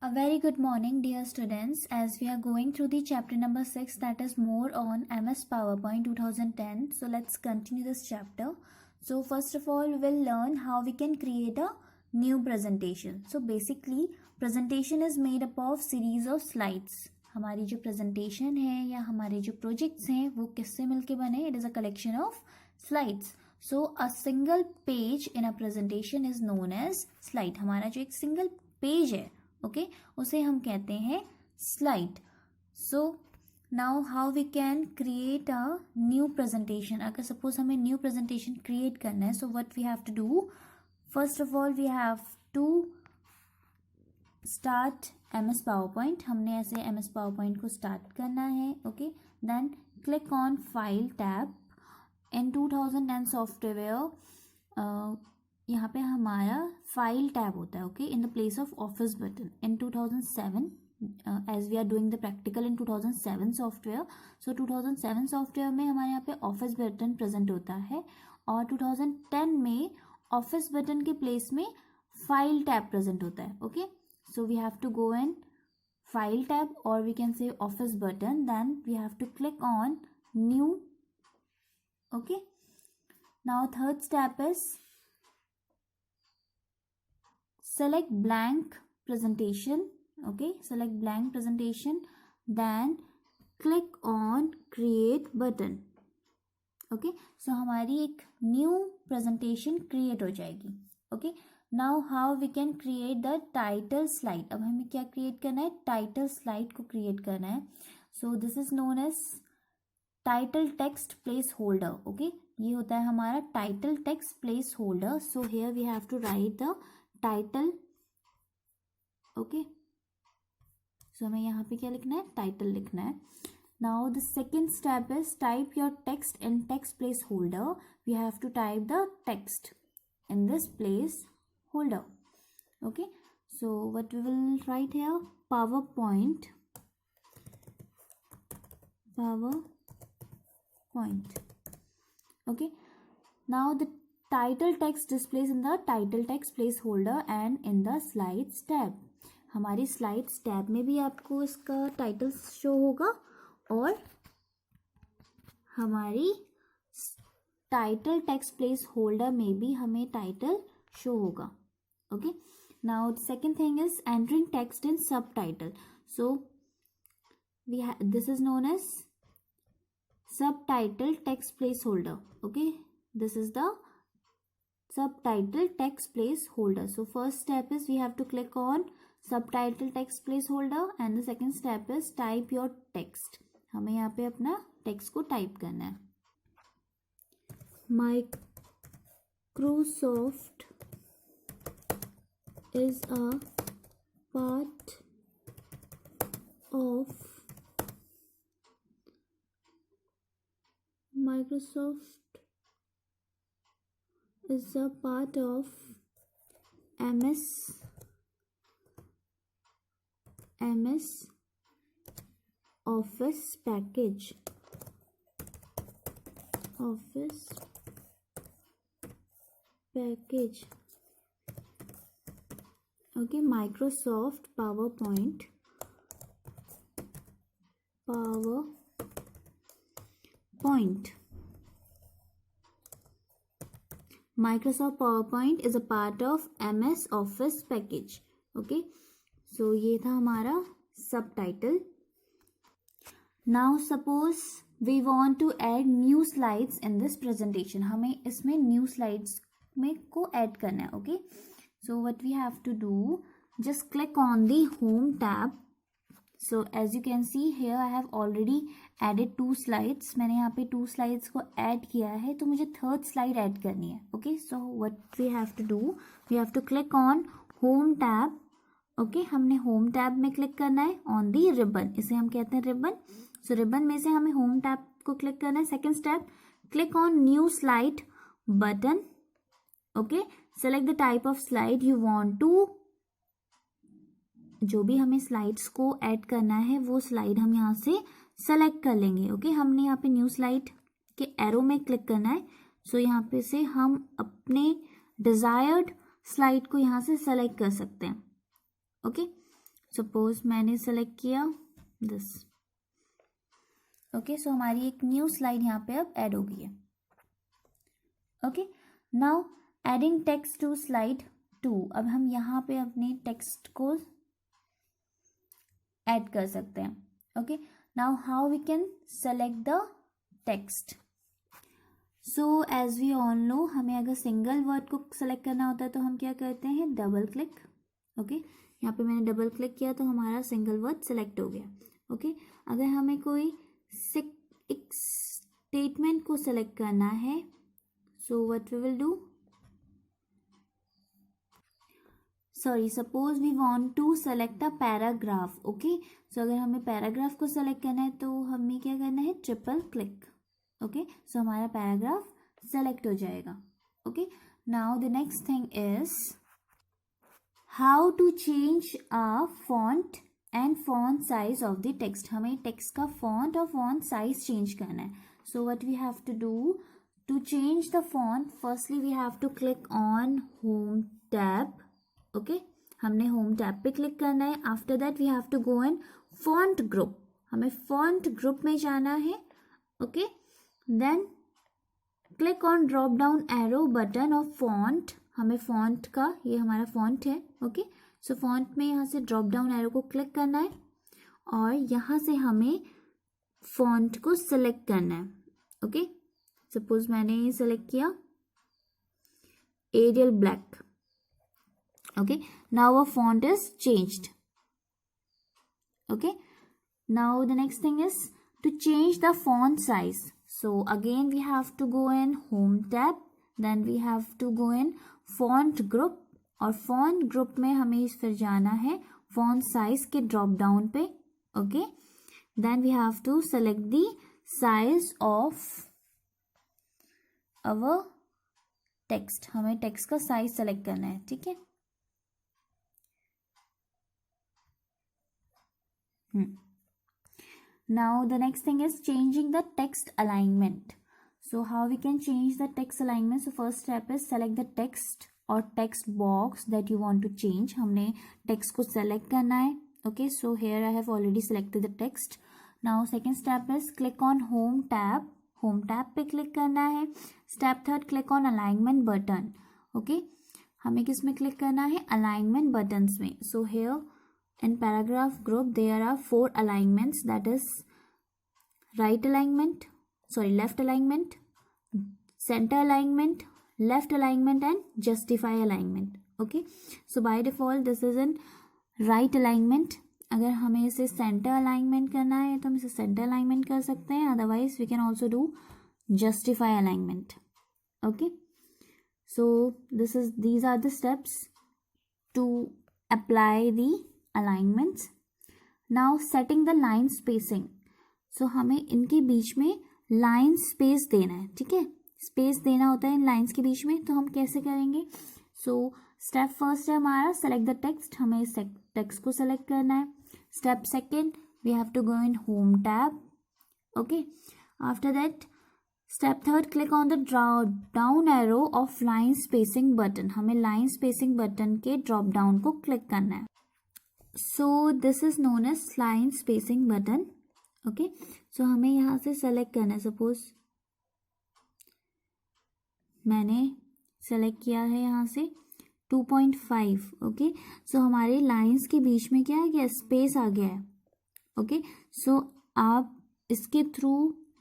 A very good morning, dear students, as we are going through the chapter number 6, that is more on MS PowerPoint 2010. So let's continue this chapter. So first of all, we will learn how we can create a new presentation. So basically, presentation is made up of series of slides. हमारी जो presentation है या हमारे जो projects हैं वो किससे मिलके बने? It is a collection of slides. So a single page in a presentation is known as slide. हमारा जो एक single page है ओके उसे हम कहते हैं slide. So now how we can create a new presentation. अगर सपोज हमें न्यू प्रेजेंटेशन क्रिएट करना है, so what we have to do, first of all we have to start MS PowerPoint. हमने ऐसे MS PowerPoint को start करना है. Okay, then click on file tab. In 2010 software यहाँ पे हमारा फाइल टैब होता है. Okay, in the place of office button. In 2007 as we are doing the practical in 2007 software, so 2007 software में हमारे यहाँ पे ऑफिस बटन प्रेजेंट होता है और 2010 में ऑफिस बटन के प्लेस में फाइल टैब प्रेजेंट होता है. Okay, so we have to go in file tab और we can say office button, then we have to click on new. Okay, now third step is select blank presentation. Okay, select blank presentation, then click on create button. Okay, so हमारी एक new presentation create हो जाएगी. Okay, now how we can create the title slide. अब हमें क्या create करना है? title slide को create करना है. So this is known as title text placeholder. Okay, ये होता है हमारा title text placeholder. So here we have to write the title. Okay, so हमें यहाँ पे क्या लिखना है? टाइटल लिखना है. Now the second step is type your text in text placeholder. We have to type the text in this placeholder. Okay, so what we will write here? PowerPoint. Okay, now the title text displays in the title text placeholder and in the slides tab. हमारी slides tab में भी आपको इसका title show होगा और हमारी title text place holder में भी हमें टाइटल शो होगा. Okay, now the second thing is entering text in subtitle. So this is known as subtitle text placeholder. Okay, this is the subtitle text placeholder. So first step is we have to click on subtitle text placeholder and the second step is type your text. हमें यहाँ पे अपना text को type करना है. Microsoft is a part of is a part of MS Office package. Okay, Microsoft PowerPoint. Microsoft PowerPoint is a part of MS Office package. Okay, so ये था हमारा subtitle. Now suppose we want to add new slides in this presentation. हमें इसमें new slides में को add करना है. Okay, so what we have to do, just click on the home tab. So as you can see here I have already added 2 slides. मैंने यहाँ पे 2 slides को add किया है तो मुझे third slide add करनी है. Okay, so what we have to do, we have to click on home tab. Okay, हमने home tab में click करना है on the ribbon. इसे हम कहते हैं ribbon. So ribbon में से हमें home tab को click करना है. Second step, click on new slide button. Okay, select the type of slide you want to. जो भी हमें स्लाइड्स को ऐड करना है वो स्लाइड हम यहाँ से सेलेक्ट कर लेंगे. ओके, हमने यहाँ पे न्यू स्लाइड के एरो में क्लिक करना है. सो यहाँ पे से हम अपने डिजायर्ड स्लाइड को यहाँ से सेलेक्ट कर सकते हैं. ओके, सपोज मैंने सेलेक्ट किया दिस। ओके, सो हमारी एक न्यू स्लाइड यहाँ पे अब ऐड हो गई है। Okay, now adding text to slide 2। अब हम यहाँ पे अपने टेक्स्ट को ऐड कर सकते हैं। Okay, now how we can select the text. So as we all know, हमें अगर सिंगल वर्ड को सेलेक्ट करना होता है तो हम क्या करते हैं, डबल क्लिक। ओके, यहाँ पे मैंने डबल क्लिक किया तो हमारा सिंगल वर्ड सेलेक्ट हो गया। ओके, अगर हमें कोई एक स्टेटमेंट को सेलेक्ट करना है, so what we will do, sorry, suppose we want to select a paragraph. Okay, so अगर हमें पैराग्राफ को सेलेक्ट करना है तो हमें क्या करना है, ट्रिपल क्लिक। ओके, सो हमारा पैराग्राफ सेलेक्ट हो जाएगा। Okay, now the next thing is how to change a font and font size of the text. हमें टेक्स्ट का फॉन्ट और फॉन्ट साइज चेंज करना है। So what we have to do to change the font, firstly we have to click on home tab. Okay, हमने home tab पे click करना है। After that we have to go in font group, हमें font group में जाना है। Okay, then click on drop down arrow button of font. हमें font का, ये हमारा फॉन्ट है। ओके, सो फॉन्ट में यहाँ से ड्रॉप डाउन एरो को क्लिक करना है और यहाँ से हमें फॉन्ट को सिलेक्ट करना है। ओके, सपोज मैंने सेलेक्ट किया Arial black. Okay, now our font is changed. Okay, now the next thing is to change the font size. So again we have to go in home tab, then we have to go in font group और font group में हमें फिर जाना है font size के drop down पे। Okay, then we have to select the size of our text। हमें text का size select करना है। ठीक है, Now the next thing is changing the text alignment. So how we can change the text alignment? So first step is select the text or text box that you want to change. हमने text को select करना है. Okay, so here I have already selected the text. Now second step is click on home tab. Home tab पे click करना है. Step third, click on alignment button. Okay, हमें किस में click करना है, alignment buttons में. So here in paragraph group there are 4 alignments, that is left alignment, center alignment, left alignment and justify alignment. Okay, so by default this is in right alignment. अगर हमें इसे center alignment करना है तो हम इसे center alignment कर सकते हैं, otherwise we can also do justify alignment. Okay, so these are the steps to apply the alignments. Now setting the line spacing. So हमें इनके बीच में लाइन स्पेस देना है। ठीक है, स्पेस देना होता है इन लाइंस के बीच में, तो हम कैसे करेंगे। सो स्टेप फर्स्ट है हमारा सेलेक्ट द टेक्स्ट, हमें टेक्स्ट को सेलेक्ट करना है। Step second we have to go in home tab. Okay, after that step third click on the drop down arrow of line spacing button. हमें line spacing button के drop down को click करना है। So this is known as line spacing button. Okay, so हमें यहाँ से select करना है। सपोज मैंने सेलेक्ट किया है यहाँ से 2.5। ओके, सो हमारे लाइंस के बीच में क्या है, क्या स्पेस आ गया है। ओके, सो आप इसके थ्रू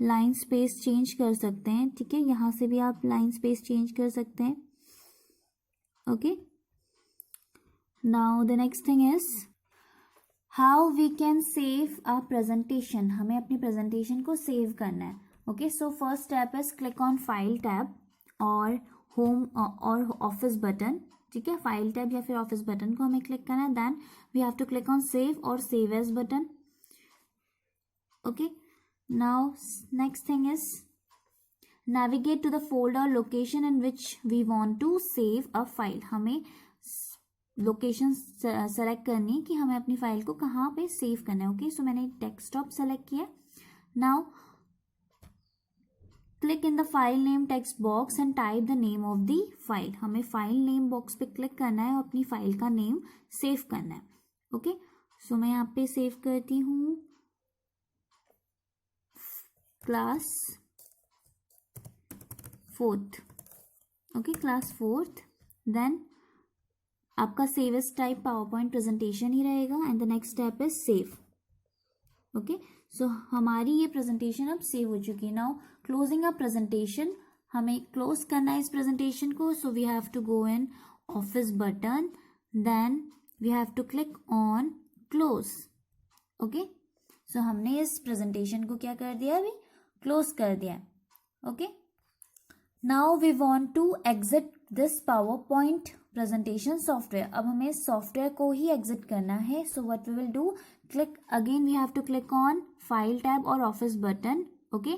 लाइन स्पेस चेंज कर सकते हैं। ठीक है, यहाँ से भी आप लाइन स्पेस चेंज कर सकते हैं। Okay, now the next thing is how we can save a presentation. हमें अपनी प्रेजेंटेशन को सेव करना है। Okay, so first step is click on file tab और होम और ऑफिस बटन। ठीक है, फाइल टैब या फिर ऑफिस बटन को हमें क्लिक करना है। Then we have to click on save और save as button. Okay, now next thing is navigate to the folder location in which we want to save a file. हमें location select करनी है कि हमें अपनी file को कहाँ पे सेव करना है। ओके, सो मैंने डेस्कटॉप सेलेक्ट किया। Now click in the file name text box and type the name of the file. हमें फाइल नेम बॉक्स पे क्लिक करना है और अपनी फाइल का नेम सेव करना है। ओके, सो मैं यहाँ पे सेव करती हूँ क्लास 4th, ओके, क्लास 4th। देन आपका save as type PowerPoint presentation ही रहेगा and the next step is save. Okay, so हमारी ये प्रेजेंटेशन अब सेव हो चुकी है। नाउ क्लोजिंग अ प्रेजेंटेशन, हमें क्लोज करना है इस प्रेजेंटेशन को। So we have to go in office button, then we have to click on close. Okay, so हमने इस प्रेजेंटेशन को क्या कर दिया, अभी क्लोज कर दिया है। Okay, now we want to exit this PowerPoint presentation software. अब हमें सॉफ्टवेयर को ही एग्जिट करना है। So what we will do, click again, we have to click on file tab or office button. Okay,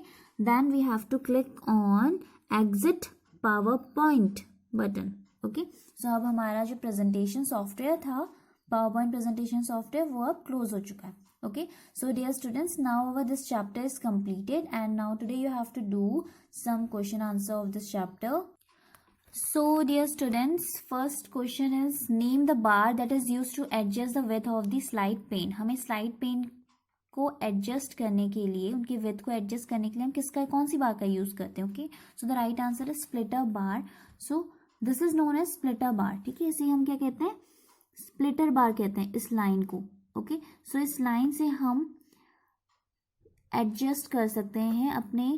then we have to click on exit PowerPoint button. Okay, so अब हमारा जो presentation software था, PowerPoint presentation software, वो अब close हो चुका है। Okay, so dear students, now our this chapter is completed and now today you have to do some question answer of this chapter. So dear students, first question is name the bar that is used to adjust the width of the slide pane. हमें slide pane को adjust करने के लिए, उनकी width को adjust करने के लिए हम किसका, कौन सी बार का यूज करते हैं। Okay, so the right answer is splitter bar. So this is known as splitter bar. ठीक है, इसे हम क्या कहते हैं, splitter bar कहते हैं इस लाइन को। ओके, सो इस लाइन से हम एडजस्ट कर सकते हैं अपने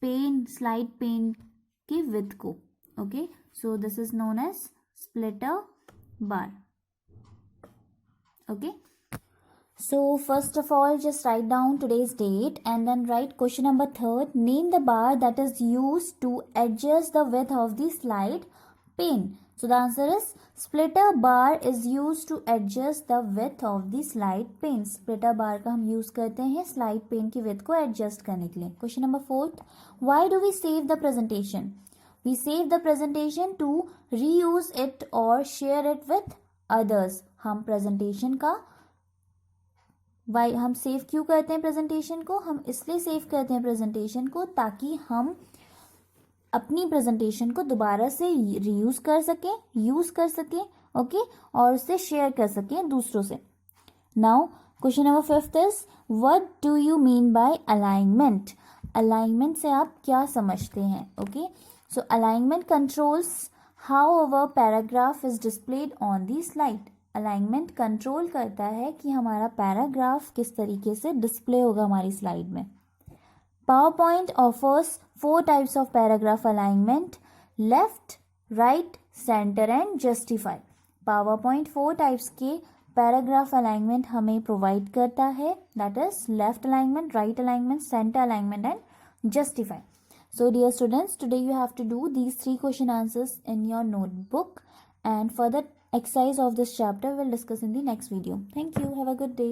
पेन, स्लाइड पेन के width को। Okay, so this is known as splitter bar. Okay, so first of all just write down today's date and then write question number 3rd. Name the bar that is used to adjust the width of the slide pane. So the answer is splitter bar is used to adjust the width of the slide pane. Splitter bar का हम use करते हैं slide pane की width को adjust करने के लिए। Question number 4th. Why do we save the presentation? We save the presentation to reuse it or share it with others. हम presentation का हम सेव क्यों करते हैं प्रेजेंटेशन को, हम इसलिए सेव करते हैं प्रेजेंटेशन को ताकि हम अपनी प्रेजेंटेशन को दोबारा से रीयूज कर सकें, यूज कर सकें। ओके, और उससे शेयर कर सकें दूसरों से। Now question number 5th is what do you mean by alignment. Alignment से आप क्या समझते हैं। Okay, so alignment controls how our paragraph is displayed on the slide. alignment control करता है कि हमारा पैराग्राफ किस तरीके से डिस्प्ले होगा हमारी स्लाइड में। PowerPoint offers 4 types of paragraph alignment: left, right, center and justify. PowerPoint 4 types के पैराग्राफ अलाइनमेंट हमें प्रोवाइड करता है, that is left alignment, right alignment, centre alignment and justify. So dear students, today you have to do these 3 question answers in your notebook, and further exercise of this chapter we'll discuss in the next video. Thank you. Have a good day.